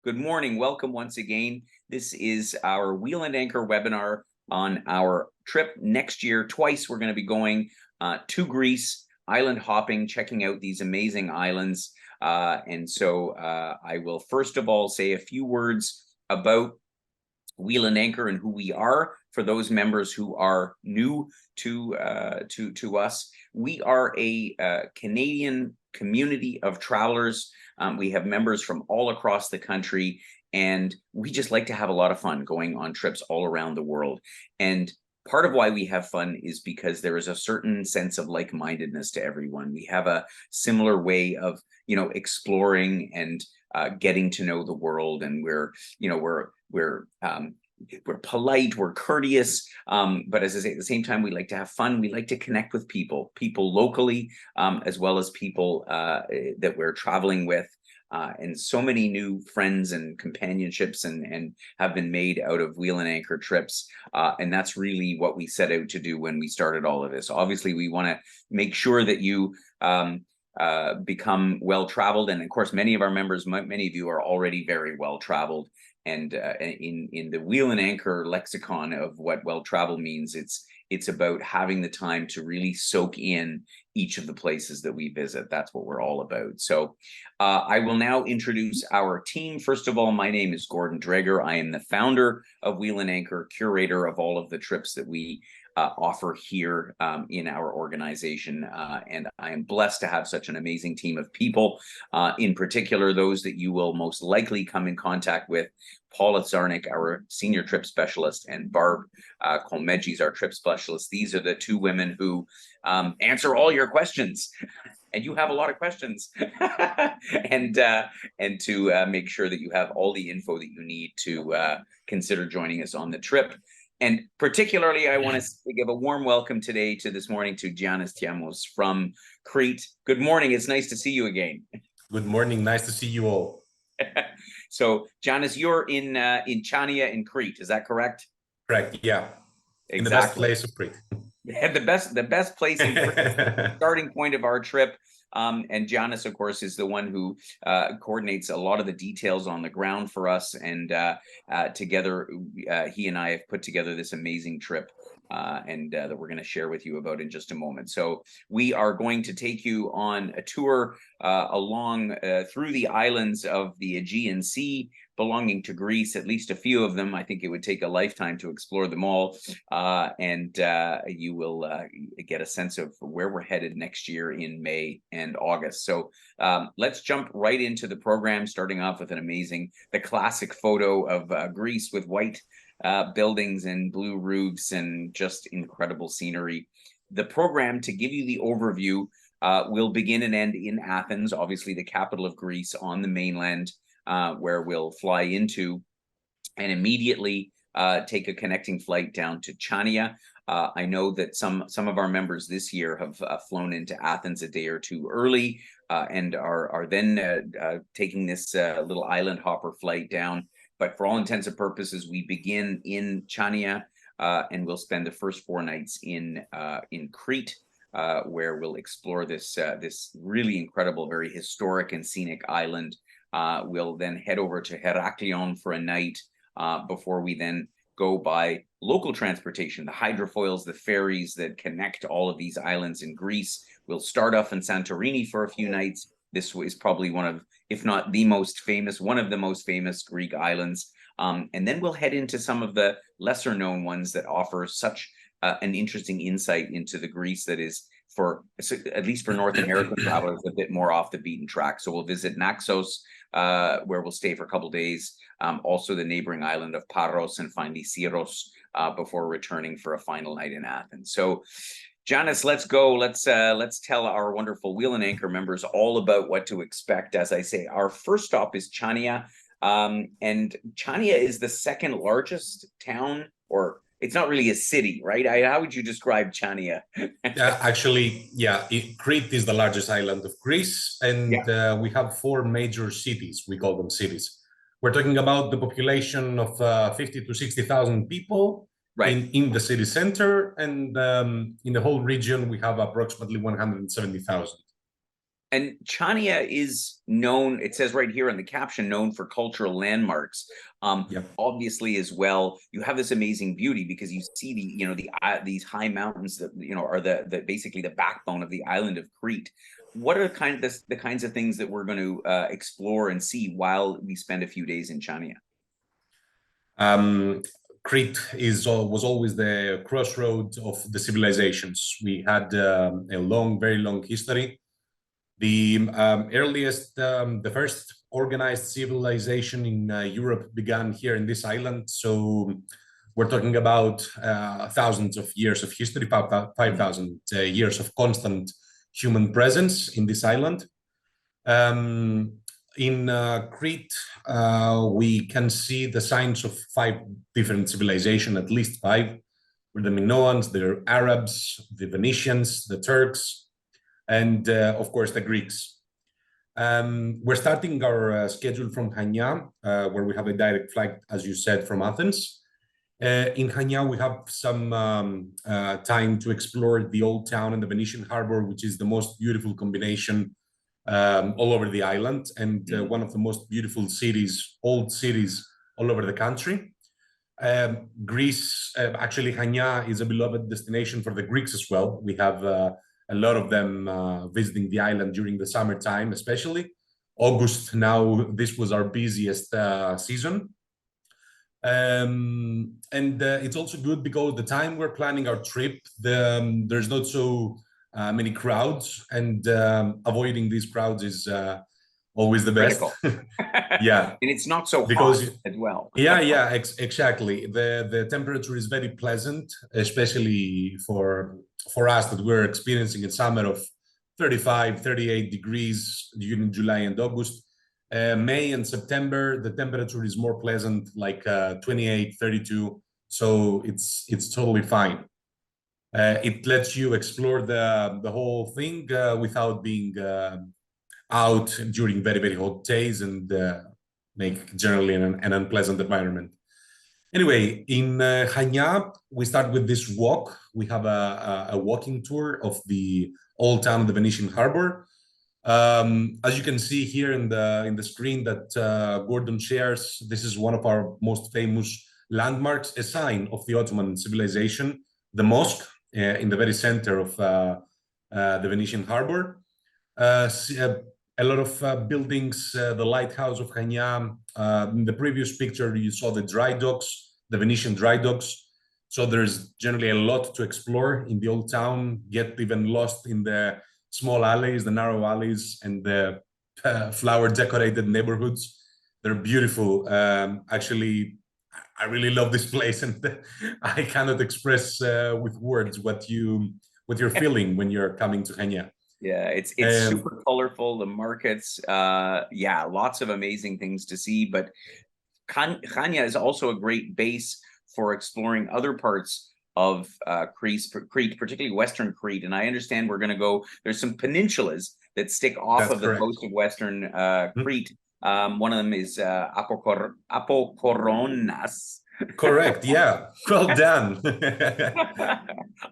Good morning. Welcome once again. This is our Wheel and Anchor webinar on our trip next year. Twice we're going to be going to Greece, island hopping, checking out these amazing islands. I will first of all say a few words about Wheel and Anchor and who we are for those members who are new to us. We are a Canadian community of travelers. We have members from all across the country, and we just like to have a lot of fun going on trips all around the world. And part of why we have fun is because there is a certain sense of like-mindedness to everyone. We have a similar way of, exploring and getting to know the world, and we're polite, we're courteous, but as I say, at the same time, we like to have fun. We like to connect with people locally, as well as people that we're traveling with. And so many new friends and companionships and have been made out of Wheel and Anchor trips. And that's really what we set out to do when we started all of this. Obviously, we want to make sure that you become well-traveled. And of course, many of our members, many of you are already very well-traveled. And in the Wheel and Anchor lexicon of what well-traveled means, it's about having the time to really soak in each of the places that we visit. That's what we're all about. So I will now introduce our team. First of all, my name is Gordon Dreger. I am the founder of Wheel and Anchor, curator of all of the trips that we offer here in our organization. And I am blessed to have such an amazing team of people, in particular, those that you will most likely come in contact with. Paula Zarnik, our senior trip specialist, and Barb Kolmegis, our trip specialist. These are the two women who answer all your questions. And you have a lot of questions, and to make sure that you have all the info that you need to consider joining us on the trip. And particularly, I want to give a warm welcome today this morning to Giannis Tiamos from Crete. Good morning. It's nice to see you again. Good morning. Nice to see you all. So, Giannis, you're in Chania in Crete. Is that correct? Correct. Yeah. Exactly. In the best place of Crete. Yeah, the best place in Crete, starting point of our trip. And Giannis, of course, is the one who coordinates a lot of the details on the ground for us. And together, he and I have put together this amazing trip that we're going to share with you about in just a moment. So we are going to take you on a tour along through the islands of the Aegean Sea, belonging to Greece, at least a few of them. I think it would take a lifetime to explore them all. You will get a sense of where we're headed next year in May and August. So let's jump right into the program, starting off with the classic photo of Greece with white buildings and blue roofs and just incredible scenery. The program, to give you the overview, will begin and end in Athens, obviously the capital of Greece, on the mainland, where we'll fly into and immediately take a connecting flight down to Chania. I know that some of our members this year have flown into Athens a day or two early and are then taking this little island hopper flight down. But for all intents and purposes, we begin in Chania and we'll spend the first 4 nights in Crete, where we'll explore this really incredible, very historic and scenic island. We'll then head over to Heraklion for a night before we then go by local transportation, the hydrofoils, the ferries that connect all of these islands in Greece. We'll start off in Santorini for a few nights. This is probably one of, if not the most famous, one of the most famous Greek islands. And then we'll head into some of the lesser known ones that offer such an interesting insight into the Greece that is, at least for North American travelers, a bit more off the beaten track. So we'll visit Naxos, where we'll stay for a couple of days. Also the neighboring island of Paros, and finally Syros, before returning for a final night in Athens. So, Giannis, let's go. Let's tell our wonderful Wheel and Anchor members all about what to expect. As I say, our first stop is Chania, and Chania is the second largest town, or it's not really a city, right? How would you describe Chania? Actually, Crete is the largest island of Greece, and we have 4 major cities. We call them cities. We're talking about the population of 50 to 60,000 people in the city center, and in the whole region, we have approximately 170,000. And Chania is known, it says right here in the caption, known for cultural landmarks. Yep. Obviously, as well, you have this amazing beauty because you see these high mountains that are the basically the backbone of the island of Crete. What are the kinds of things that we're going to explore and see while we spend a few days in Chania? Um, Crete was always the crossroads of the civilizations. We had a very long history. The the first organized civilization in Europe began here in this island. So we're talking about thousands of years of history, 5,000 years of constant human presence in this island. In Crete, we can see the signs of 5 different civilizations, at least 5. The Minoans, the Arabs, the Venetians, the Turks, and of course the Greeks. We're starting our schedule from Chania, where we have a direct flight, as you said, from Athens. In Chania, we have some time to explore the old town and the Venetian harbor, which is the most beautiful combination all over the island, and one of the most beautiful cities, old cities all over the country. Greece, actually, Chania is a beloved destination for the Greeks as well. We have a lot of them visiting the island during the summertime, especially. August, now, this was our busiest season. And it's also good because the time we're planning our trip, there's not so many crowds, and avoiding these crowds is always the best. Yeah, and it's not so because hot as well. yeah, exactly. The temperature is very pleasant, especially for us that we're experiencing a summer of 35, 38 degrees during July and August. May and September, the temperature is more pleasant, like 28, 32. So it's totally fine. It lets you explore the whole thing without being out during very hot days and make generally an unpleasant environment. Anyway, in Chania, we start with this walk. We have a walking tour of the old town of the Venetian harbor. As you can see here in the screen that Gordon shares, this is one of our most famous landmarks, a sign of the Ottoman civilization, the mosque in the very center of the Venetian harbor. A lot of buildings, the lighthouse of Chania. In the previous picture, you saw the dry docks, the Venetian dry docks. So there's generally a lot to explore in the old town, get even lost in the small alleys, the narrow alleys, and the flower-decorated neighborhoods. They're beautiful. Actually, I really love this place, and I cannot express with words what you're feeling when you're coming to Chania. Yeah, it's super colorful. The markets, yeah, lots of amazing things to see. But Chania is also a great base for exploring other parts of Crete, particularly Western Crete. And I understand we're going to go. There's some peninsulas that stick off That's of the correct. coast of Western Crete. One of them is Apokoronas. Correct. Yeah. Well done.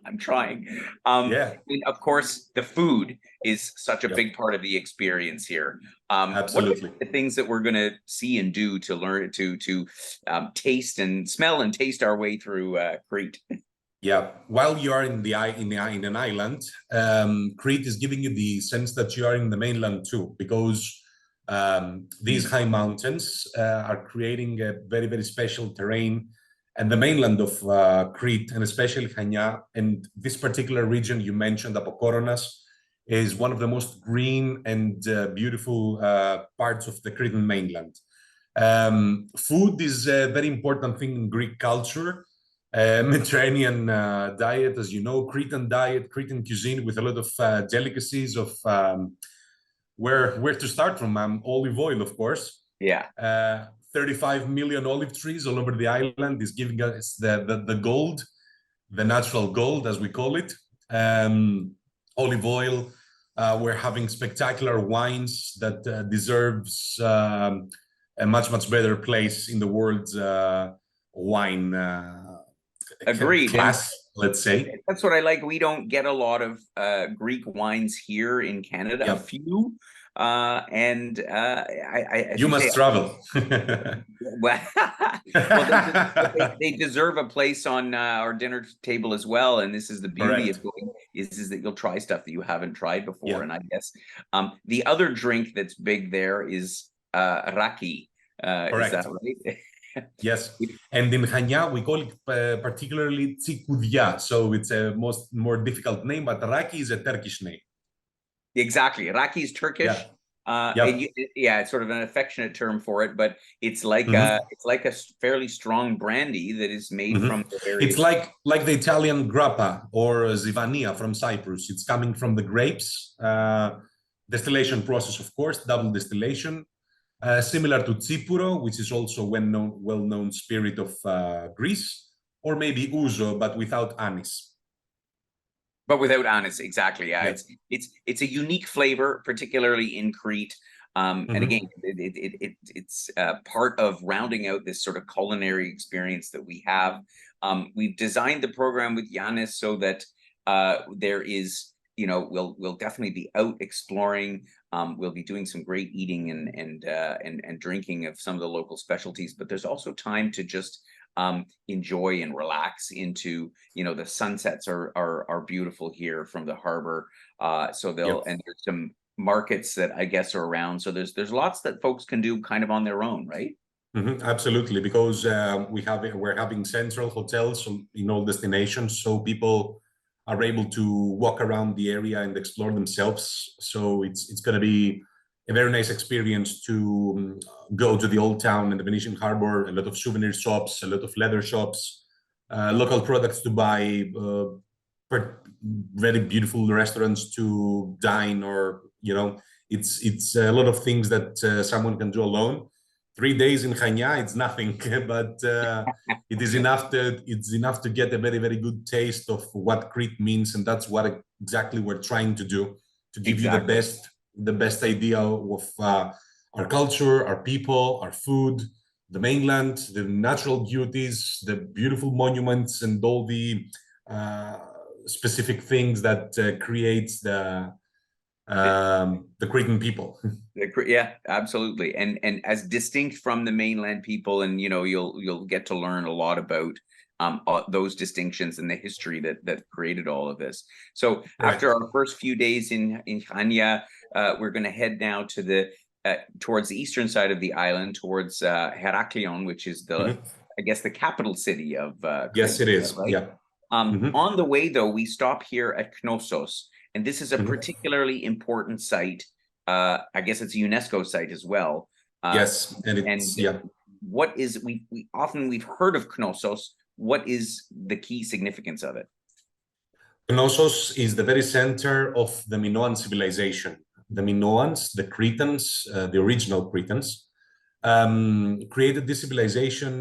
I'm trying. Yeah. And of course, the food is such a Yep. big part of the experience here. Absolutely. What are the things that we're going to see and do to learn to taste and smell and taste our way through Crete? Yeah. While you are in an island, Crete is giving you the sense that you are in the mainland too, because these high mountains are creating a very special terrain, and the mainland of Crete, and especially Chania, and this particular region you mentioned, Apokoronas, is one of the most green and beautiful parts of the Cretan mainland. Food is a very important thing in Greek culture. Mediterranean diet, as you know, Cretan diet, Cretan cuisine with a lot of delicacies of where to start from. Olive oil, of course. Yeah. 35 million olive trees all over the island is giving us the gold, the natural gold, as we call it. Olive oil. We're having spectacular wines that deserves a much better place in the world's wine Agreed. class. let's say. That's what I like. We don't get a lot of Greek wines here in Canada. A Yeah, few, and as you you say, must travel. well, well, they deserve a place on our dinner table as well. And this is the beauty Correct. of going is that you'll try stuff that you haven't tried before. Yeah, And I guess the other drink that's big there is raki. Is that correct. right? Yes, and in Hanya we call it particularly tsikoudia, so it's a more difficult name, but raki is a Turkish name. Exactly. Raki is Turkish. Yeah, And yep. yeah, it's sort of an affectionate term for it, but it's like Mm-hmm. a fairly strong brandy that is made Mm-hmm. from the It's various. like the Italian grappa or zivania from Cyprus. It's coming from the grapes. Distillation process, of course, double distillation, similar to tsipuro, which is also well-known spirit of Greece, or maybe ouzo, but without anise. But without anise, exactly. Yeah, Yeah. it's a unique flavor, particularly in Crete. And Mm-hmm. again, it's part of rounding out this sort of culinary experience that we have. We've designed the program with Yanis so that there is, we'll definitely be out exploring. We'll be doing some great eating and drinking of some of the local specialties, but there's also time to just enjoy and relax into, the sunsets are beautiful here from the harbor. So Yep. and there's some markets that I guess are around. So there's lots that folks can do kind of on their own, right? Mm-hmm. Absolutely, because we're having central hotels in all destinations, so people are able to walk around the area and explore themselves. So it's going to be a very nice experience to go to the old town and the Venetian harbor. A lot of souvenir shops, a lot of leather shops, local products to buy, very beautiful restaurants to dine, or it's a lot of things that someone can do alone. 3 days in Chania, it's nothing, but it's enough to get a very, very good taste of what Crete means, and that's what exactly we're trying to do, to give you Exactly. the best idea of our culture, our people, our food, the mainland, the natural beauties, the beautiful monuments, and all the uh, specific things that creates the Cretan people. Yeah, absolutely. And as distinct from the mainland people, and you'll get to learn a lot about those distinctions and the history that created all of this. So Right. after our first few days in Chania, we're going to head now to the towards the eastern side of the island, towards Heraklion, which is Mhm. I guess the capital city of Yes, Crete. it Is that is. right? Yeah. Mhm. On the way, though, we stop here at Knossos, and this is a Mhm. particularly important site. I guess it's a UNESCO site as well. Uh, Yes, and and it's yeah. what is we've heard of Knossos. What is the key significance of it? Knossos is the very center of the Minoan civilization. The Minoans, the Cretans, the original Cretans, created this civilization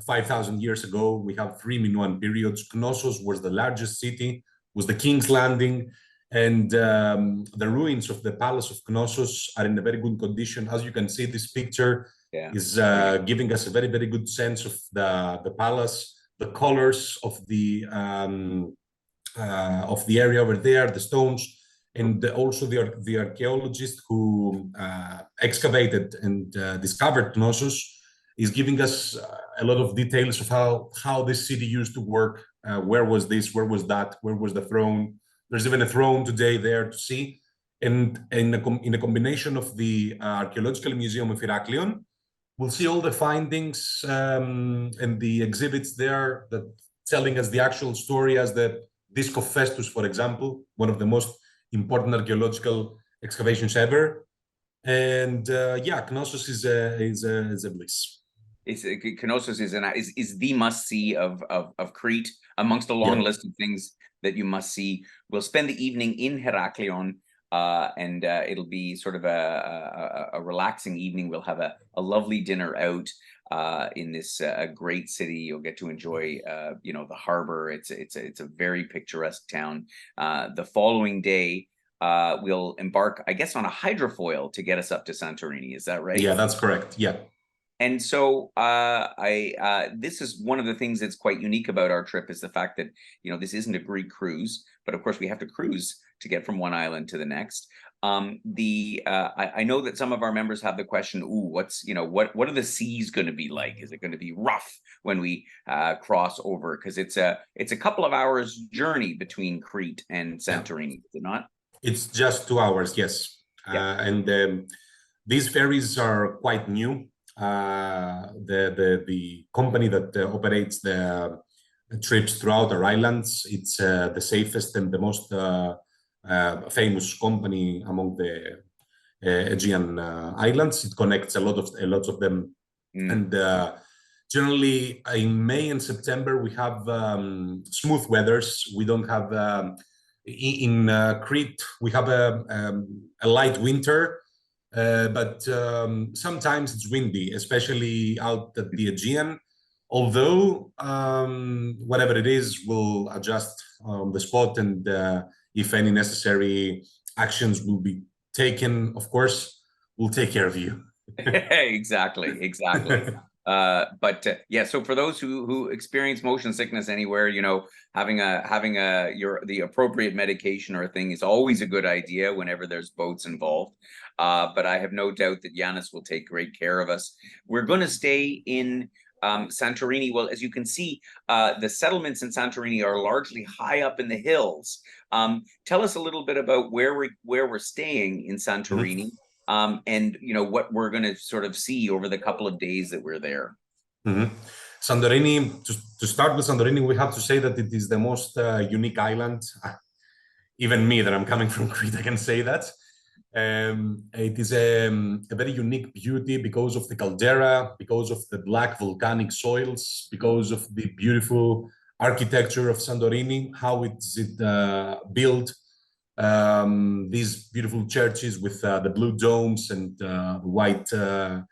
5,000 years ago. We have three Minoan periods. Knossos was the largest city, was the king's landing, and the ruins of the palace of Knossos are in a very good condition. As you can see, this picture Yeah. is giving us a very, very good sense of the palace, the colors of the area over there, the stones, and also the archaeologist who excavated and discovered Knossos is giving us a lot of details of how this city used to work. Where was this? Where was that? Where was the throne? There's even a throne today there to see. And in a combination of the Archaeological Museum of Heraklion, we'll see all the findings and the exhibits there that telling us the actual story, as the Disc of Festus, for example, one of the most important archaeological excavations ever. And yeah, Knossos is a bliss. Knossos is the must see of Crete, amongst a long Yeah. list of things that you must see. We'll spend the evening in Heraklion, and it'll be sort of a relaxing evening. We'll have a lovely dinner out in this great city. You'll get to enjoy the harbor. It's a very picturesque town. The following day, we'll embark, I guess, on a hydrofoil to get us up to Santorini. Is that right? Yeah, that's correct. Yeah. And so this is one of the things that's quite unique about our trip, is the fact that, this isn't a Greek cruise, but of course we have to cruise to get from one island to the next. I know that some of our members have the question, ooh, what are the seas going to be like? Is it going to be rough when we cross over? Because it's a couple of hours journey between Crete and Santorini, is it not? It's just 2 hours, yes. Yeah. And these ferries are quite new. The company that operates the trips throughout our islands, it's the safest and the most famous company among the Aegean islands. It connects a lot of them, and generally in May and September we have smooth weathers. We don't have in Crete we have a light winter, but sometimes it's windy, especially out at the Aegean. Although whatever it is, we'll adjust on the spot, and if any necessary actions will be taken, of course, we'll take care of you. Exactly. But yeah, so for those who experience motion sickness anywhere, having the appropriate medication or thing is always a good idea whenever there's boats involved. But I have no doubt that Yanis will take great care of us. We're going to stay in Santorini. Well, as you can see, the settlements in Santorini are largely high up in the hills. Tell us a little bit about where we're staying in Santorini. And what we're going to sort of see over the couple of days that we're there. Santorini, to start with Santorini, we have to say that it is the most unique island. Even me, that I'm coming from Crete, I can say that. It is a very unique beauty because of the caldera, because of the black volcanic soils, because of the beautiful architecture of Santorini, how it's built. These beautiful churches with the blue domes and blue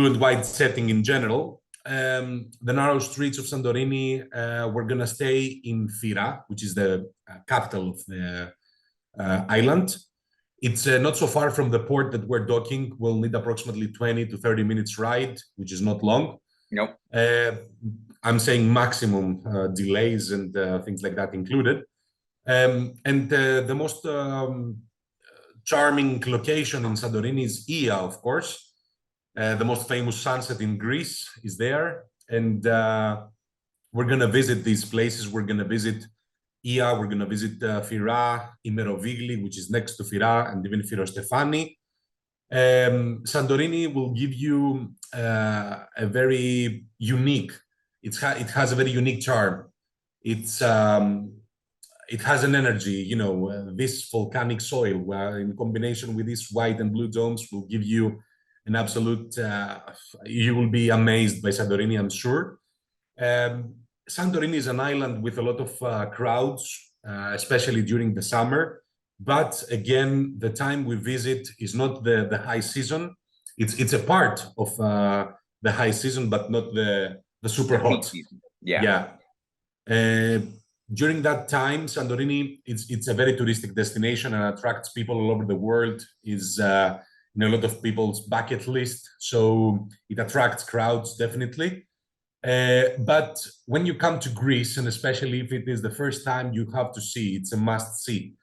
and white setting in general. The narrow streets of Santorini, we're going to stay in Fira, which is the capital of the island. It's not so far from the port that we're docking. We'll need approximately 20 to 30 minutes ride, which is not long. Nope. I'm saying maximum delays and things like that included. And the most charming location in Santorini is Ia, of course. The most famous sunset in Greece is there. And we're going to visit these places. We're going to visit Ia, we're going to visit Fira, Imerovigli, which is next to Fira, and even Firostefani. Santorini will give you a very unique, it has a very unique charm. It has an energy, this volcanic soil, where in combination with these white and blue domes will give you an absolute, you will be amazed by Santorini, I'm sure. Santorini is an island with a lot of crowds, especially during the summer. But again, the time we visit is not the high season. It's a part of the high season, but not the super hot. Yeah. During that time, Santorini, it's a very touristic destination and attracts people all over the world. Is in a lot of people's bucket list, so it attracts crowds definitely. But when you come to Greece, and especially if it is the first time you have to see, it's a must see.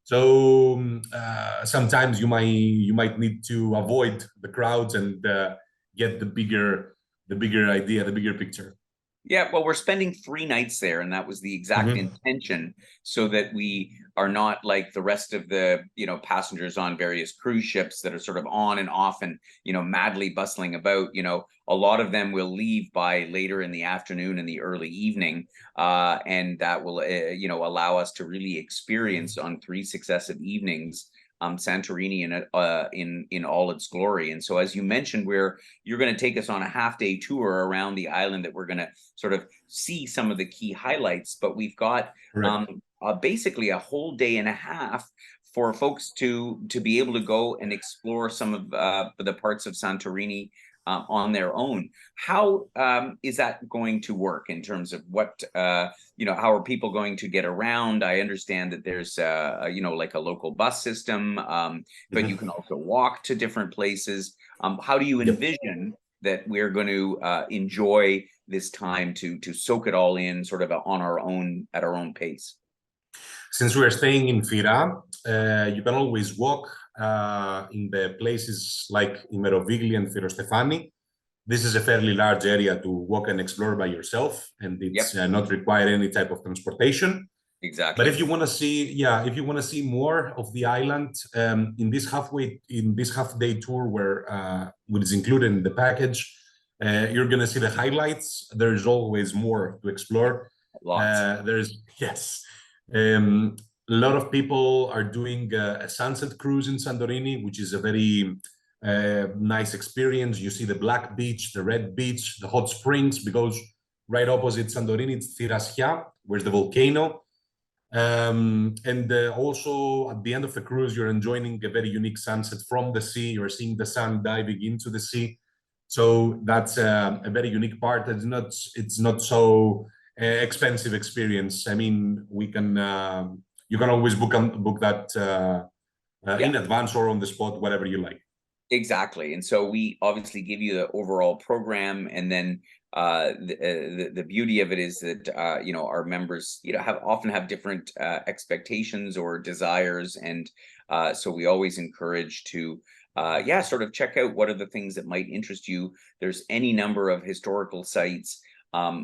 So sometimes you might need to avoid the crowds and get the bigger idea, the bigger picture. Yeah, well, we're spending 3 nights there, and that was the exact intention, so that we are not like the rest of the passengers on various cruise ships that are sort of on and off and madly bustling about. A lot of them will leave by later in the afternoon and the early evening, and that will allow us to really experience on 3 successive evenings Santorini in all its glory. And so, as you mentioned, you're going to take us on a half-day tour around the island that we're going to sort of see some of the key highlights. But we've got basically a whole day and a half for folks to be able to go and explore some of the parts of Santorini on their own. How is that going to work in terms of what, how are people going to get around? I understand that there's, like a local bus system, but you can also walk to different places. How do you envision that we're going to enjoy this time to soak it all in, sort of on our own, at our own pace. Since we are staying in Fira, you can always walk in the places like Imerovigli and Firostefani. This is a fairly large area to walk and explore by yourself, and it's not require any type of transportation. Exactly. But if you want to see, if you want to see more of the island, in this half-day tour, where what is included in the package, you're going to see the highlights. There's always more to explore. Lots. A lot of people are doing a sunset cruise in Santorini, which is a very nice experience. You see the black beach, the red beach, the hot springs, because right opposite Santorini, it's Thirassia, where's the volcano. And also at the end of the cruise, you're enjoying a very unique sunset from the sea. You're seeing the sun diving into the sea. So that's a very unique part. It's not so expensive experience. I mean, you can always book that in advance or on the spot, whatever you like. Exactly. And so we obviously give you the overall program, and then the beauty of it is that our members often have different expectations or desires, and so we always encourage to sort of check out what are the things that might interest you. There's any number of historical sites.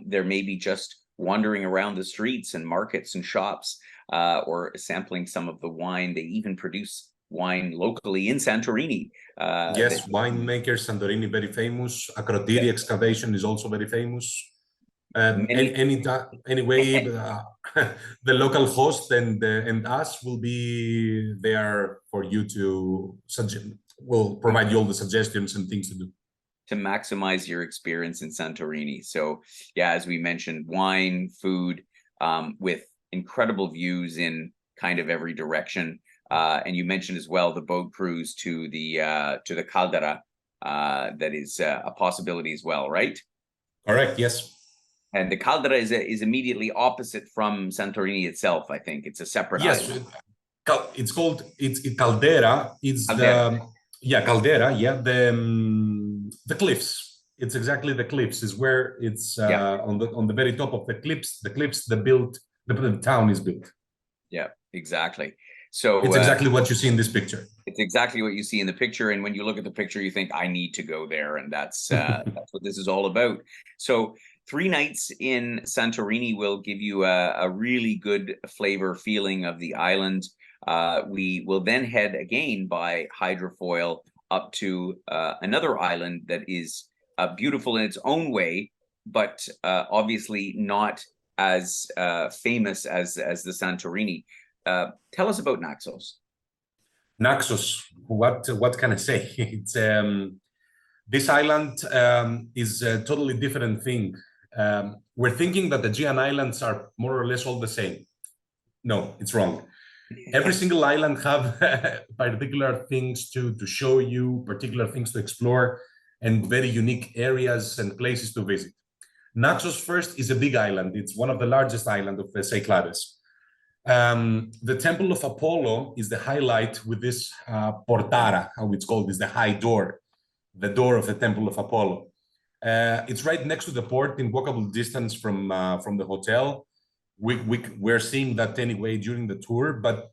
There may be just wandering around the streets and markets and shops, or sampling some of the wine. They even produce wine locally in Santorini. Yes, winemakers, Santorini, very famous. Akrotiri excavation is also very famous. Anyway, the local host and us will be there for you to we'll provide you all the suggestions and things to do to maximize your experience in Santorini. So as we mentioned, wine, food, with incredible views in kind of every direction. And you mentioned as well the boat cruise to the caldera, that is a possibility as well, right? Correct. Yes. And the caldera is immediately opposite from Santorini itself. I think it's a separate island. It's called caldera. It's caldera. Caldera. Yeah, the cliffs. It's exactly the cliffs. Is where it's on the very top of the cliffs. The cliffs the town is built. Yeah, exactly. So it's exactly what you see in this picture. It's exactly what you see in the picture, and when you look at the picture, you think, I need to go there, and that's that's what this is all about. So 3 nights in Santorini will give you a really good flavor feeling of the island. We will then head again by hydrofoil up to another island that is beautiful in its own way, but obviously not as famous as the Santorini. Tell us about Naxos. Naxos, what can I say? It's this island is a totally different thing. We're thinking that the Aegean islands are more or less all the same. No, it's wrong. Every single island have particular things to show you, particular things to explore, and very unique areas and places to visit. Naxos first is a big island. It's one of the largest islands of the Cyclades. The Temple of Apollo is the highlight with this portara, how it's called, is the high door, the door of the Temple of Apollo. It's right next to the port, in walkable distance from the hotel. We're seeing that anyway during the tour, but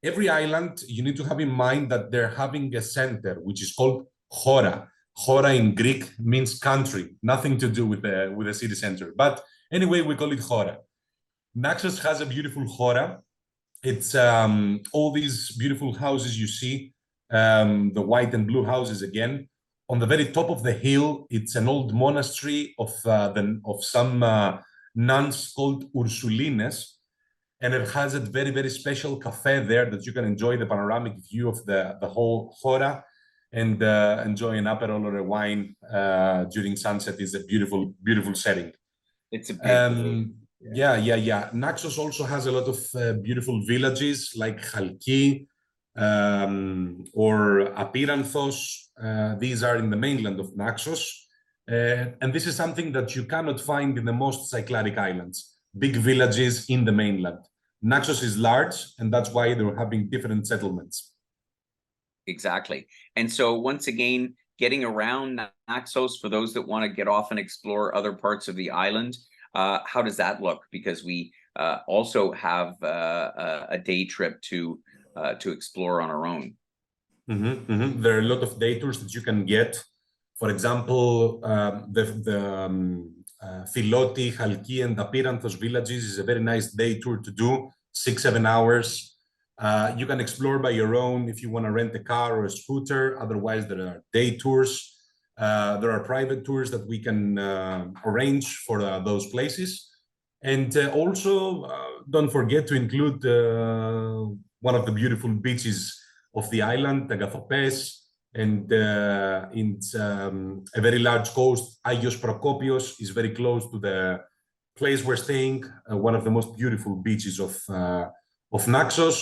every island, you need to have in mind that they're having a center, which is called Hora. Hora in Greek means country, nothing to do with the city center. But anyway, we call it Hora. Naxos has a beautiful Hora. It's all these beautiful houses you see, the white and blue houses again. On the very top of the hill, it's an old monastery of some nuns called Ursulines, and it has a very, very special cafe there that you can enjoy the panoramic view of the whole Hora and enjoy an aperol or a wine during sunset. Is a beautiful, beautiful setting. It's a beautiful. Yeah. Naxos also has a lot of beautiful villages like Chalki or Apiranthos. These are in the mainland of Naxos. And this is something that you cannot find in the most Cycladic islands, big villages in the mainland. Naxos is large, and that's why they're having different settlements. Exactly. And so once again, getting around Naxos for those that want to get off and explore other parts of the island, how does that look? Because we also have a day trip to explore on our own. There are a lot of day tours that you can get. For example, the Philoti, Chalki, and Apiranthos villages is a very nice day tour to do, 6-7 hours. You can explore by your own if you want to rent a car or a scooter. Otherwise, there are day tours. There are private tours that we can arrange for those places. And also, don't forget to include one of the beautiful beaches of the island, Agathopes, and it's a very large coast. Agios Prokopios is very close to the place we're staying, one of the most beautiful beaches of Naxos.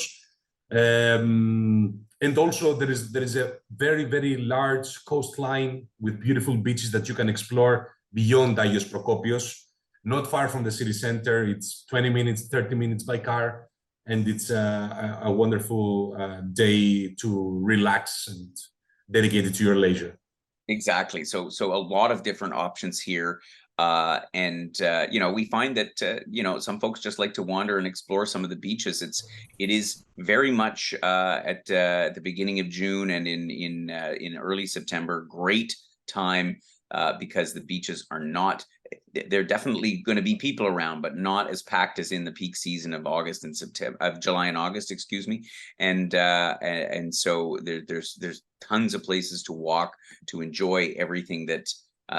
And also there is a very, very large coastline with beautiful beaches that you can explore beyond Agios Prokopios, not far from the city center. It's 20 minutes, 30 minutes by car, and it's a wonderful day to relax and dedicate it to your leisure. Exactly. So a lot of different options here. We find that some folks just like to wander and explore some of the beaches. It is very much at the beginning of June and in early September, great time because the beaches are not. They're definitely going to be people around, but not as packed as in the peak season of August and September, of July and August, excuse me. And so there's tons of places to walk, to enjoy everything that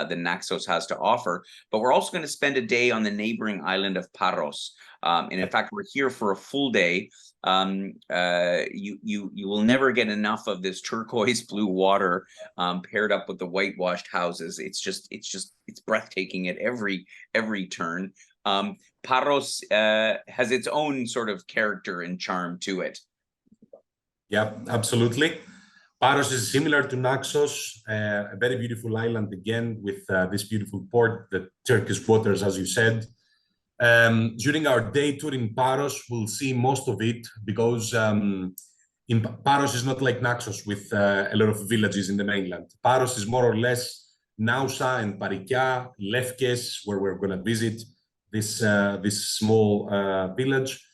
the Naxos has to offer. But we're also going to spend a day on the neighboring island of Paros. And in fact, we're here for a full day. You will never get enough of this turquoise blue water paired up with the whitewashed houses. It's breathtaking at every turn. Paros has its own sort of character and charm to it. Yeah, absolutely. Paros is similar to Naxos, a very beautiful island again with this beautiful port, the Turkish waters, as you said. During our day tour in Paros, we'll see most of it because in Paros is not like Naxos with a lot of villages in the mainland. Paros is more or less Nausa and Parikia, Lefkes, where we're going to visit this small village.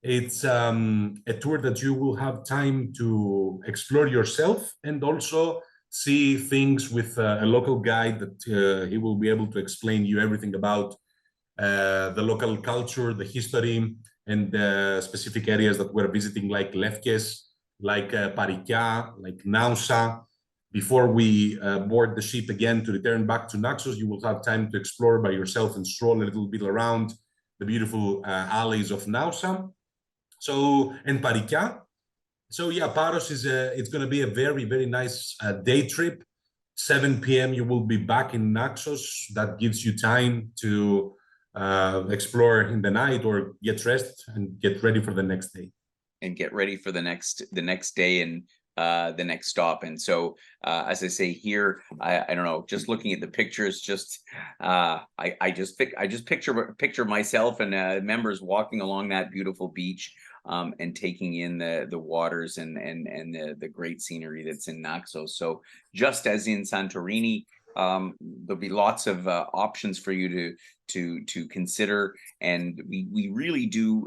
It's a tour that you will have time to explore yourself and also see things with a local guide that he will be able to explain you everything about the local culture, the history, and the specific areas that we're visiting, like Lefkes, like Parikia, like Nausa. Before we board the ship again to return back to Naxos, you will have time to explore by yourself and stroll a little bit around the beautiful alleys of Nausa. And Parikia. So yeah, Paros it's going to be a very, very nice day trip. 7 p.m. you will be back in Naxos. That gives you time to explore in the night or get rest and get ready for the next day. And get ready for the next day and the next stop. And so as I say here, I don't know, just looking at the pictures, I just picture myself and members walking along that beautiful beach and taking in the waters and the great scenery that's in Naxos. So just as in Santorini, there'll be lots of options for you to consider, and we really do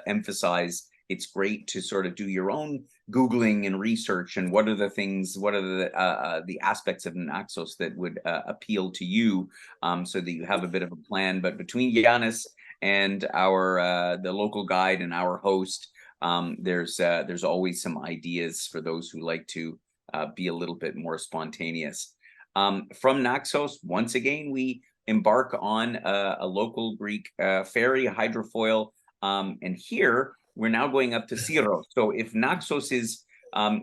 emphasize it's great to sort of do your own Googling and research, and what are the aspects of Naxos that would appeal to you, so that you have a bit of a plan. But between Giannis and the local guide and our host, there's always some ideas for those who like to be a little bit more spontaneous. From Naxos, once again, we embark on a local Greek ferry, a hydrofoil, and here we're now going up to Syros. So if Naxos is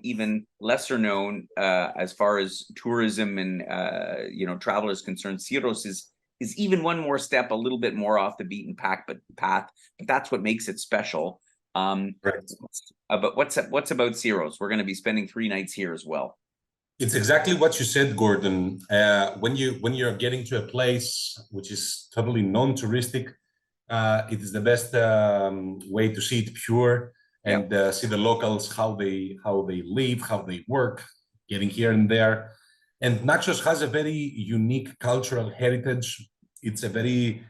even lesser known as far as tourism and travel is concerned, Syros is even one more step, a little bit more off the beaten path, but that's what makes it special. Right. But what's about Syros? We're going to be spending 3 nights here as well. It's exactly what you said, Gordon. When you're getting to a place which is totally non-touristic, it is the best way to see it pure and see the locals, how they live, how they work, getting here and there. And Naxos has a very unique cultural heritage. It's a very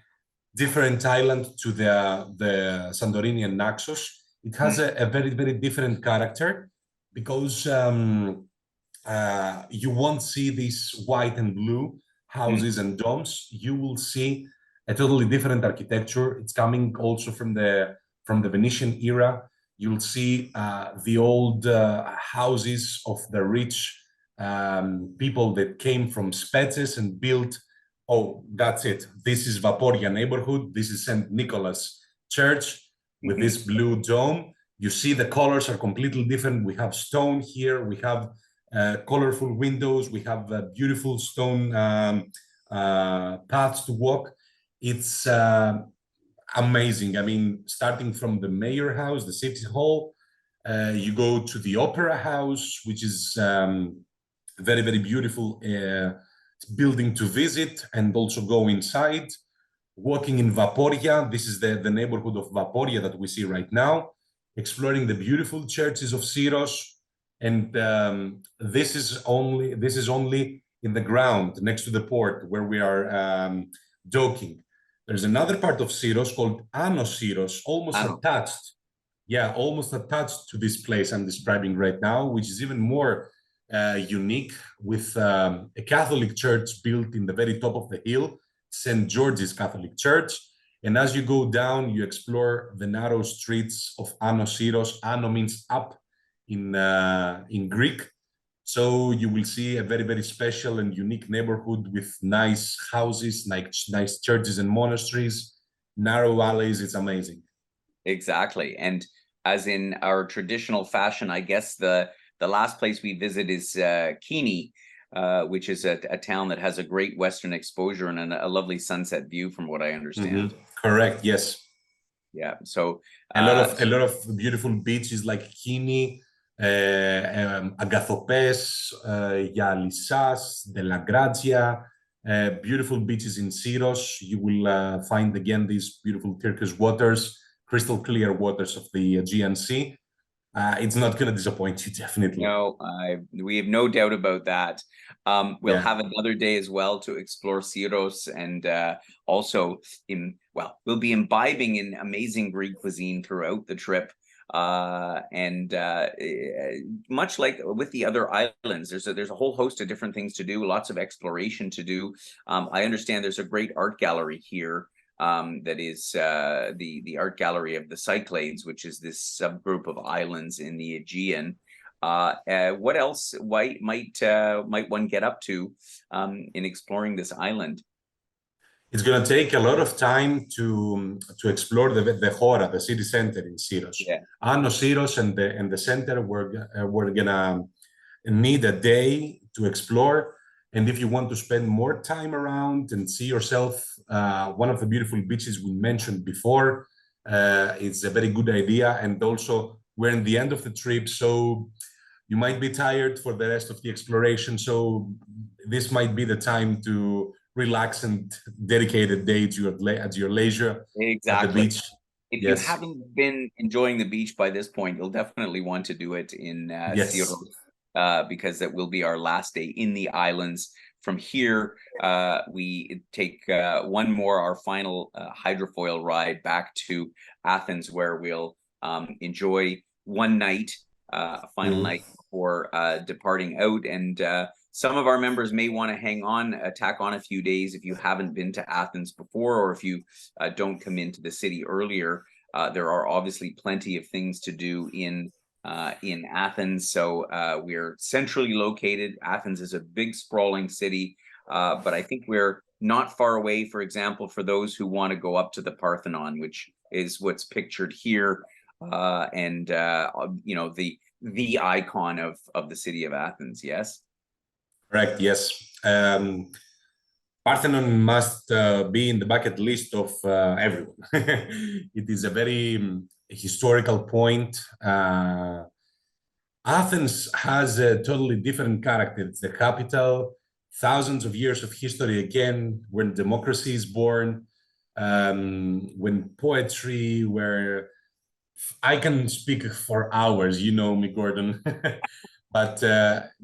different island to the Santorini and Naxos. It has a very, very different character because you won't see these white and blue houses and domes. You will see a totally different architecture. It's coming also from the Venetian era. You'll see the old houses of the rich people that came from Spetses and built. Oh, that's it. This is Vaporia neighborhood. This is St. Nicholas Church with this blue dome. You see the colors are completely different. We have stone here. We have colorful windows. We have beautiful stone paths to walk. It's amazing. I mean, starting from the mayor house, the city hall, you go to the opera house, which is very, very beautiful building to visit and also go inside. Walking in Vaporia, this is the neighborhood of Vaporia that we see right now, exploring the beautiful churches of Syros. And this is only in the ground next to the port where we are docking. There's another part of Syros called Ano Syros, almost attached. Yeah, almost attached to this place I'm describing right now, which is even more unique, with a Catholic church built in the very top of the hill, St. George's Catholic Church. And as you go down, you explore the narrow streets of Ano Syros. Ano means up in Greek. So you will see a very, very special and unique neighborhood with nice houses, nice churches and monasteries, narrow alleys. It's amazing. Exactly. And as in our traditional fashion, I guess the last place we visit is Kini, which is a town that has a great Western exposure and a lovely sunset view, from what I understand. Correct. Yes. Yeah. So a lot of beautiful beaches like Kini, Agathopes, Yalisas, De La Grazia, beautiful beaches in Syros. You will find again these beautiful turquoise waters, crystal clear waters of the Aegean Sea. It's not going to disappoint you, definitely. No, we have no doubt about that. We'll have another day as well to explore Syros, and also we'll be imbibing in amazing Greek cuisine throughout the trip. And much like with the other islands, there's a whole host of different things to do, lots of exploration to do. I understand there's a great art gallery here. That is the art gallery of the Cyclades, which is this subgroup of islands in the Aegean. What else might one get up to in exploring this island? It's going to take a lot of time to explore the Hora, the city center in Syros. Yeah. Ano Syros and the center we're gonna need a day to explore. And if you want to spend more time around and see yourself, one of the beautiful beaches we mentioned before, it's a very good idea. And also, we're in the end of the trip, so you might be tired for the rest of the exploration. So this might be the time to relax and dedicate a day to at your leisure at the beach. If you haven't been enjoying the beach by this point, you'll definitely want to do it in Syros. Because that will be our last day in the islands. From here, we take our final hydrofoil ride back to Athens, where we'll enjoy one night, a final night before departing out. And some of our members may want to tack on a few days if you haven't been to Athens before, or if you don't come into the city earlier. There are obviously plenty of things to do in Athens. So we're centrally located. Athens is a big sprawling city, but I think we're not far away, for example, for those who want to go up to the Parthenon, which is what's pictured here, and the icon of the city of Athens. Yes. Correct. Yes. Parthenon must be in the bucket list of everyone. It is a very historical point. Athens has a totally different character. It's the capital, thousands of years of history again, when democracy is born, when poetry, where I can speak for hours, you know me, Gordon. But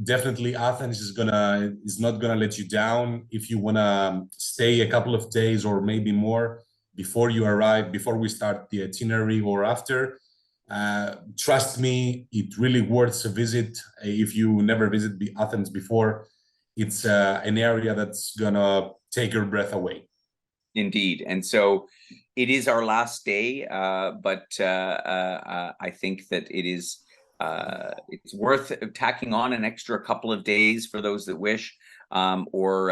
definitely Athens is not gonna let you down. If you wanna stay a couple of days or maybe more before you arrive, before we start the itinerary or after, trust me, it really worth a visit. If you never visited Athens before, it's an area that's gonna take your breath away. Indeed. And so it is our last day, but I think that it's worth tacking on an extra couple of days for those that wish, or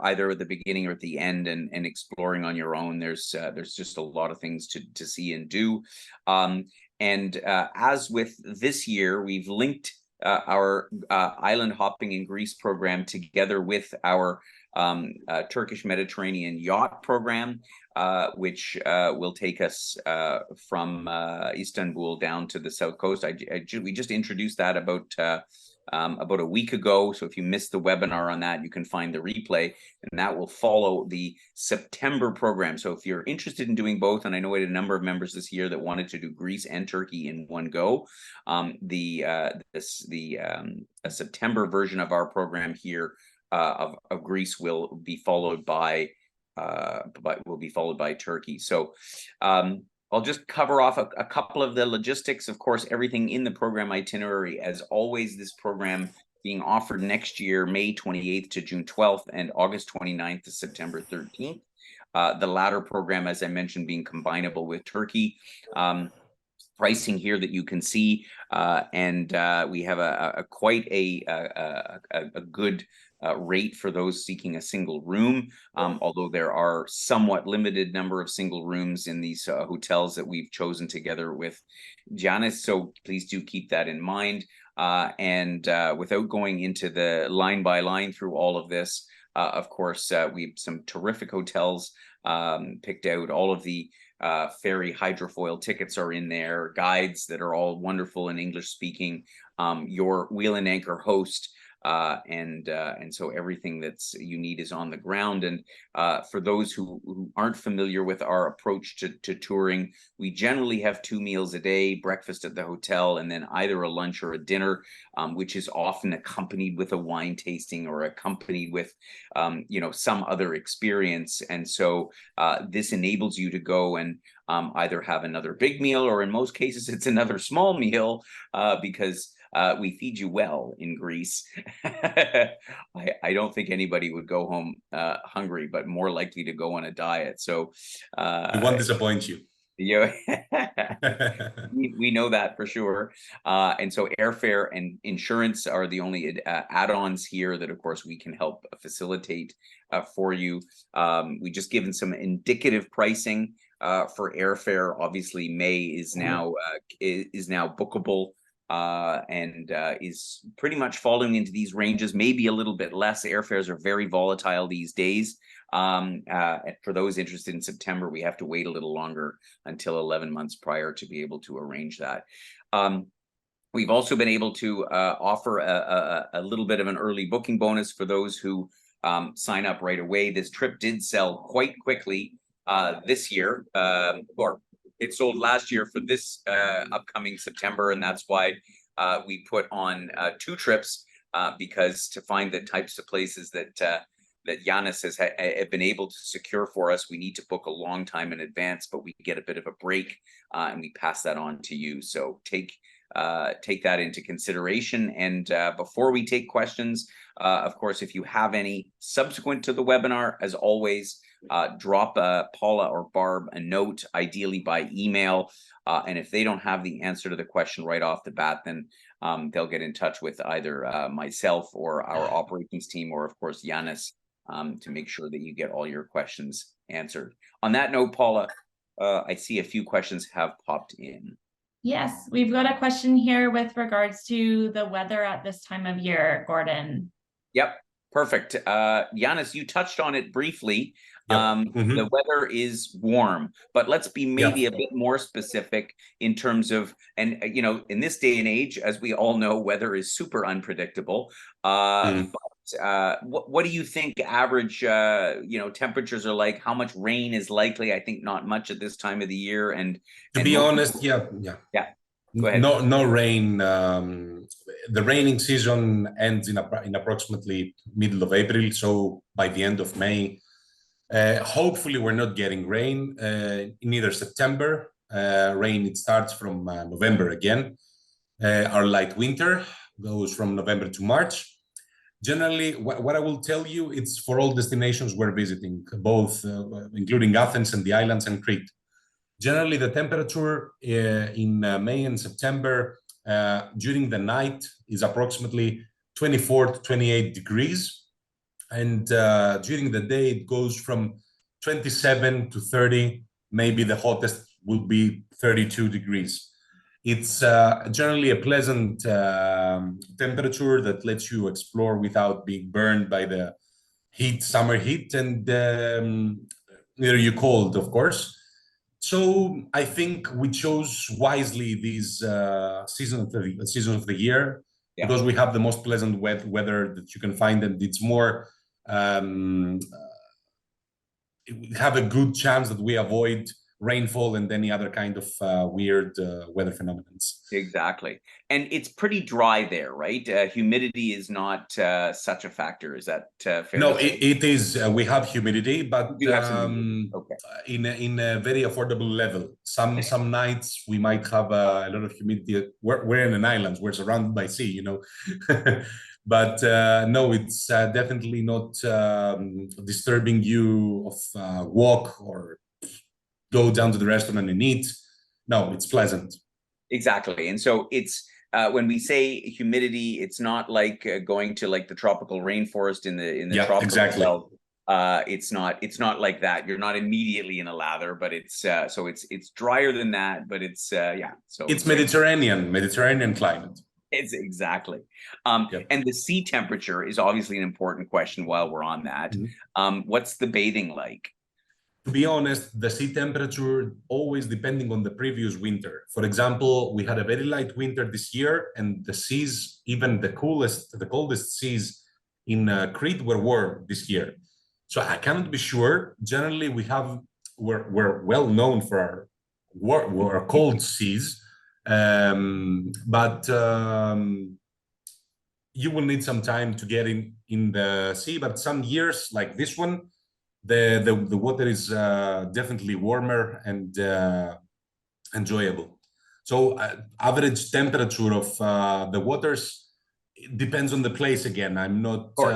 either at the beginning or at the end, and exploring on your own. There's just a lot of things to see and do. And as with this year, we've linked our island hopping in Greece program together with our Turkish Mediterranean yacht program, which will take us from Istanbul down to the south coast. We just introduced that about a week ago. So if you missed the webinar on that, you can find the replay, and that will follow the September program. So if you're interested in doing both, and I know we had a number of members this year that wanted to do Greece and Turkey in one go, the September version of our program here of Greece will be followed by Turkey. So I'll just cover off a couple of the logistics. Of course, everything in the program itinerary, as always, this program being offered next year, May 28th to June 12th and August 29th to September 13th. The latter program, as I mentioned, being combinable with Turkey. Pricing here that you can see, and we have quite a good rate for those seeking a single room, although there are somewhat limited number of single rooms in these hotels that we've chosen together with Janice. So please do keep that in mind. And without going into the line by line through all of this, of course, we have some terrific hotels picked out. All of the ferry hydrofoil tickets are in there, guides that are all wonderful in English speaking, your wheel and anchor host, and so everything that's you need is on the ground. And for those who aren't familiar with our approach to touring, we generally have 2 meals a day, breakfast at the hotel, and then either a lunch or a dinner, which is often accompanied with a wine tasting or accompanied with some other experience. And so this enables you to go and either have another big meal, or in most cases it's another small meal, because we feed you well in Greece. I don't think anybody would go home hungry, but more likely to go on a diet. So we won't disappoint you. Yeah, we know that for sure. And so airfare and insurance are the only add-ons here that, of course, we can help facilitate for you. We just given some indicative pricing for airfare. Obviously, May is now bookable. And is pretty much falling into these ranges, maybe a little bit less. Airfares are very volatile these days. For those interested in September, we have to wait a little longer until 11 months prior to be able to arrange that. We've also been able to offer a little bit of an early booking bonus for those who sign up right away. This trip did sell quite quickly this year, or it sold last year for this upcoming September, and that's why we put on 2 trips, because to find the types of places that Yanis has been able to secure for us, we need to book a long time in advance, but we get a bit of a break, and we pass that on to you. So take that into consideration. And before we take questions, of course, if you have any subsequent to the webinar, as always, drop Paula or Barb a note, ideally by email. And if they don't have the answer to the question right off the bat, then they'll get in touch with either myself or our operations team, or of course Yanis, to make sure that you get all your questions answered. On that note, Paula, I see a few questions have popped in. Yes, we've got a question here with regards to the weather at this time of year, Gordon. Yep, perfect. Yanis, you touched on it briefly. Yep. The weather is warm, but let's be maybe a bit more specific in terms of, and in this day and age, as we all know, weather is super unpredictable. But what do you think average temperatures are like? How much rain is likely? I think not much at this time of the year. And to be honest, yeah. Go ahead. No rain. the raining season ends in approximately middle of April. So by the end of May, hopefully we're not getting rain in either September. Rain, it starts from November again. Our light winter goes from November to March. Generally, what I will tell you, it's for all destinations we're visiting, both including Athens and the islands and Crete. Generally, the temperature in May and September during the night is approximately 24 to 28 degrees. And during the day, it goes from 27 to 30. Maybe the hottest will be 32 degrees. It's generally a pleasant temperature that lets you explore without being burned by the heat, summer heat, and neither you cold, of course. So I think we chose wisely these season of the year because we have the most pleasant weather that you can find, and it's more have a good chance that we avoid rainfall and any other kind of weird weather phenomena. Exactly. And it's pretty dry there, right? Humidity is not such a factor. Is that fair? No, it is. We have humidity, but you have some humidity. Okay. In a very affordable level. Some nights we might have a lot of humidity. We're in an island. We're surrounded by sea, you know. But no, it's definitely not disturbing you of walk or go down to the restaurant and eat. No, it's pleasant. Exactly. And so it's when we say humidity, it's not like going to like the tropical rainforest in the tropical exactly. belt. It's not like that. You're not immediately in a lather, but it's so it's drier than that, but it's so it's Mediterranean climate. It's exactly. And the sea temperature is obviously an important question while we're on that. What's the bathing like? To be honest, the sea temperature always depending on the previous winter. For example, we had a very light winter this year, and the seas, even the coldest seas in Crete were warm this year. So I cannot be sure. Generally, we're well known for our cold seas, but you will need some time to get in the sea. But some years like this one, the water is definitely warmer and enjoyable. So average temperature of the waters, it depends on the place again. I'm not. Of course,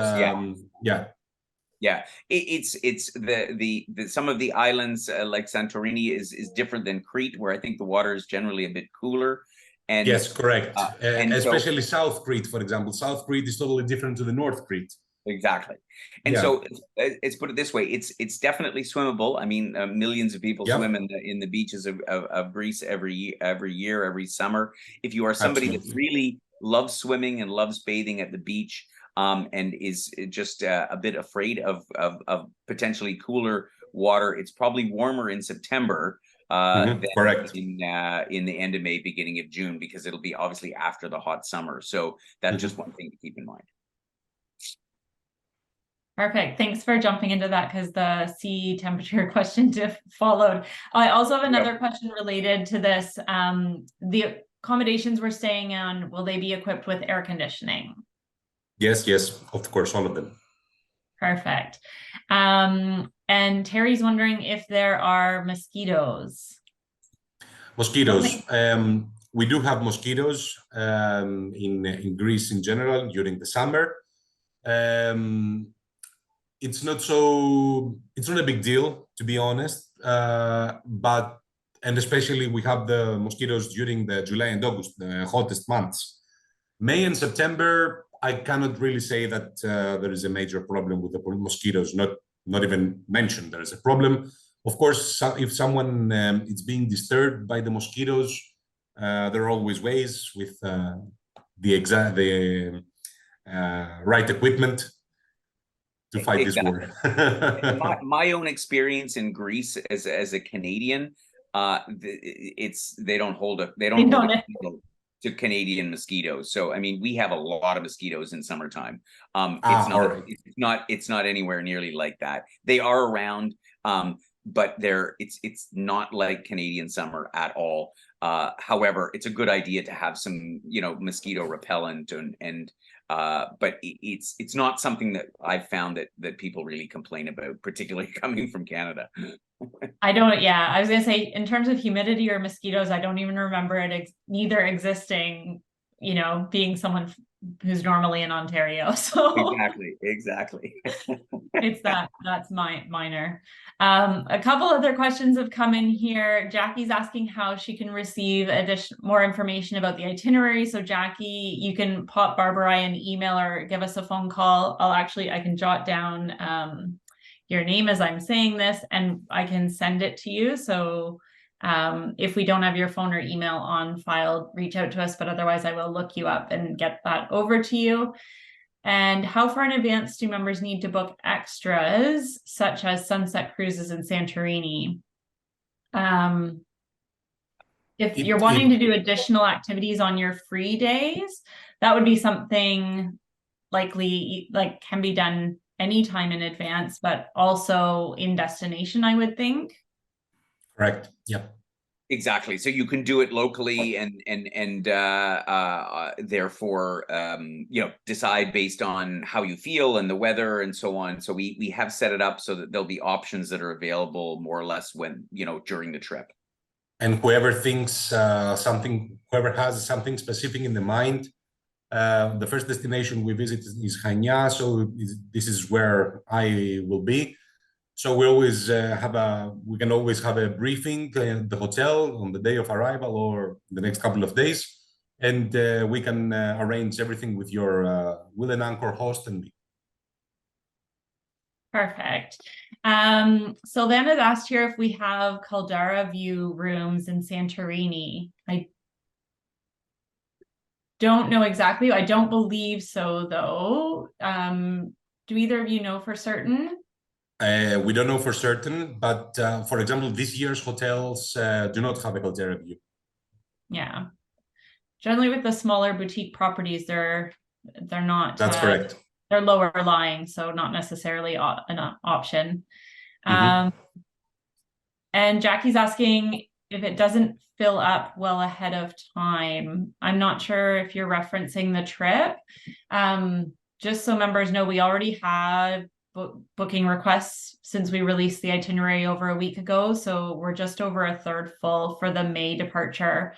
it's the some of the islands like Santorini is different than Crete, where I think the water is generally a bit cooler. And yes, correct. And especially South Crete, for example. South Crete is totally different to the North Crete. Exactly. And so let's put it this way, it's definitely swimmable. I mean, millions of people swim in the beaches of Greece every year, every summer. If you are somebody that really loves swimming and loves bathing at the beach, and is just a bit afraid of potentially cooler water, it's probably warmer in September than in the end of May, beginning of June, because it'll be obviously after the hot summer. So that's just one thing to keep in mind. Perfect. Thanks for jumping into that, because the sea temperature question followed. I also have another question related to this. The accommodations we're staying on, will they be equipped with air conditioning? Yes, of course, all of them. Perfect. And Terry's wondering if there are mosquitoes. Mosquitoes. We do have mosquitoes in Greece in general during the summer. It's not a big deal, to be honest, and especially we have the mosquitoes during the July and August, the hottest months. May and September, I cannot really say that there is a major problem with the mosquitoes, not even mentioned there is a problem. Of course, if someone is being disturbed by the mosquitoes, there are always ways with the right equipment to fight this war. my own experience in Greece as a Canadian, they don't hold a candle to Canadian mosquitoes. So I mean, we have a lot of mosquitoes in summertime. It's not anywhere nearly like that. They are around, but it's not like Canadian summer at all. However, it's a good idea to have some, mosquito repellent but it's not something that I've found that people really complain about, particularly coming from Canada. I don't, yeah, I was gonna say, in terms of humidity or mosquitoes, I don't even remember it neither existing, being someone who's normally in Ontario. So Exactly. it's that's minor. A couple other questions have come in here. Jackie's asking how she can receive more information about the itinerary. So Jackie, you can pop Barbara an email or give us a phone call. I can jot down your name as I'm saying this, and I can send it to you. So if we don't have your phone or email on file, reach out to us, but otherwise I will look you up and get that over to you. And how far in advance do members need to book extras, such as sunset cruises in Santorini? If you're wanting to do additional activities on your free days, that would be something likely can be done anytime in advance, but also in destination, I would think. Correct. Yep. Exactly. So you can do it locally and therefore decide based on how you feel and the weather and so on. So we have set it up so that there'll be options that are available more or less when during the trip. And whoever thinks whoever has something specific in the mind, the first destination we visit is Hania, so this is where I will be. So we always we can always have a briefing at the hotel on the day of arrival or the next couple of days, and we can arrange everything with your Will and Anchor host and me. Perfect. So then it asked here if we have Caldera View rooms in Santorini. I don't know exactly. I don't believe so, though. Do either of you know for certain? We don't know for certain, but for example, this year's hotels do not have a Caldera View. Yeah. Generally with the smaller boutique properties, they're not. That's correct. They're lower lying, so not necessarily an option. Mm-hmm. And Jackie's asking if it doesn't fill up well ahead of time. I'm not sure if you're referencing the trip. Just so members know, we already have booking requests since we released the itinerary over a week ago. So we're just over a third full for the May departure,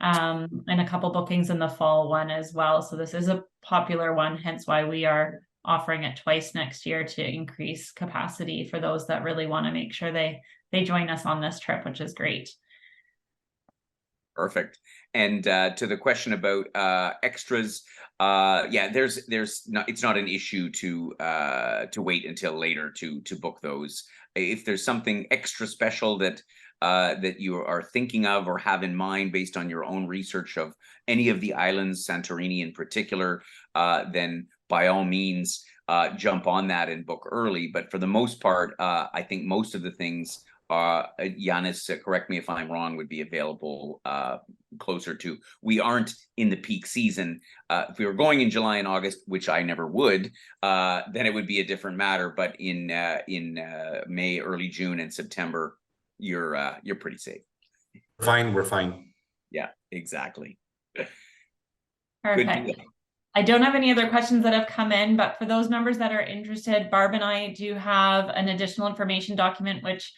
and a couple bookings in the fall one as well. So this is a popular one, hence why we are offering it twice next year to increase capacity for those that really want to make sure they join us on this trip, which is great. Perfect. And to the question about extras, it's not an issue to wait until later to book those. If there's something extra special that you are thinking of or have in mind based on your own research of any of the islands, Santorini in particular, then by all means jump on that and book early. But for the most part, I think most of the things Yanis, correct me if I'm wrong, would be available closer to. We aren't in the peak season. If we were going in July and August, which I never would, then it would be a different matter. But in May, early June, and September, you're pretty safe. We're fine. Yeah, exactly. Perfect. I don't have any other questions that have come in, but for those members that are interested, Barb and I do have an additional information document which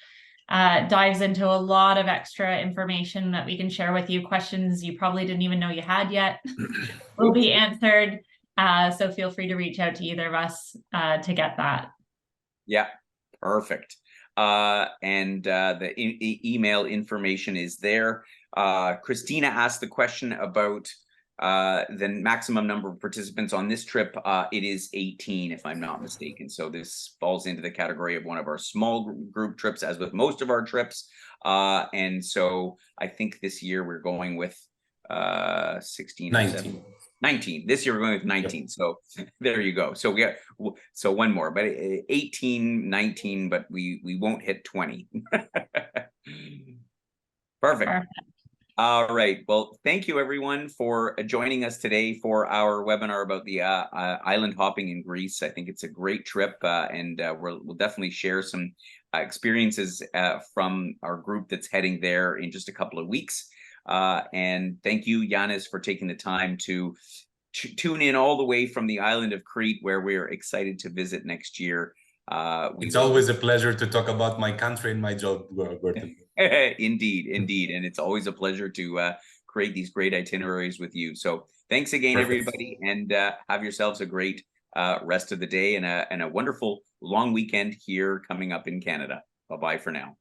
dives into a lot of extra information that we can share with you. Questions you probably didn't even know you had yet will be answered. So feel free to reach out to either of us to get that. Yeah, perfect. And the email information is there. Christina asked the question about the maximum number of participants on this trip. It is 18, if I'm not mistaken. So this falls into the category of one of our small group trips, as with most of our trips. And so I think this year we're going with 16 or 17. 19. This year we're going with 19. Yep. So there you go. So we got one more, but 18, 19, but we won't hit 20. Perfect. All right. Well, thank you everyone for joining us today for our webinar about the island hopping in Greece. I think it's a great trip, and we'll definitely share some experiences from our group that's heading there in just a couple of weeks. And thank you, Yanis, for taking the time to tune in all the way from the island of Crete, where we're excited to visit next year. It's always a pleasure to talk about my country and my job, Gordon. Indeed, indeed. And it's always a pleasure to create these great itineraries with you. So thanks again, everybody, and have yourselves a great rest of the day and a wonderful long weekend here coming up in Canada. Bye-bye for now.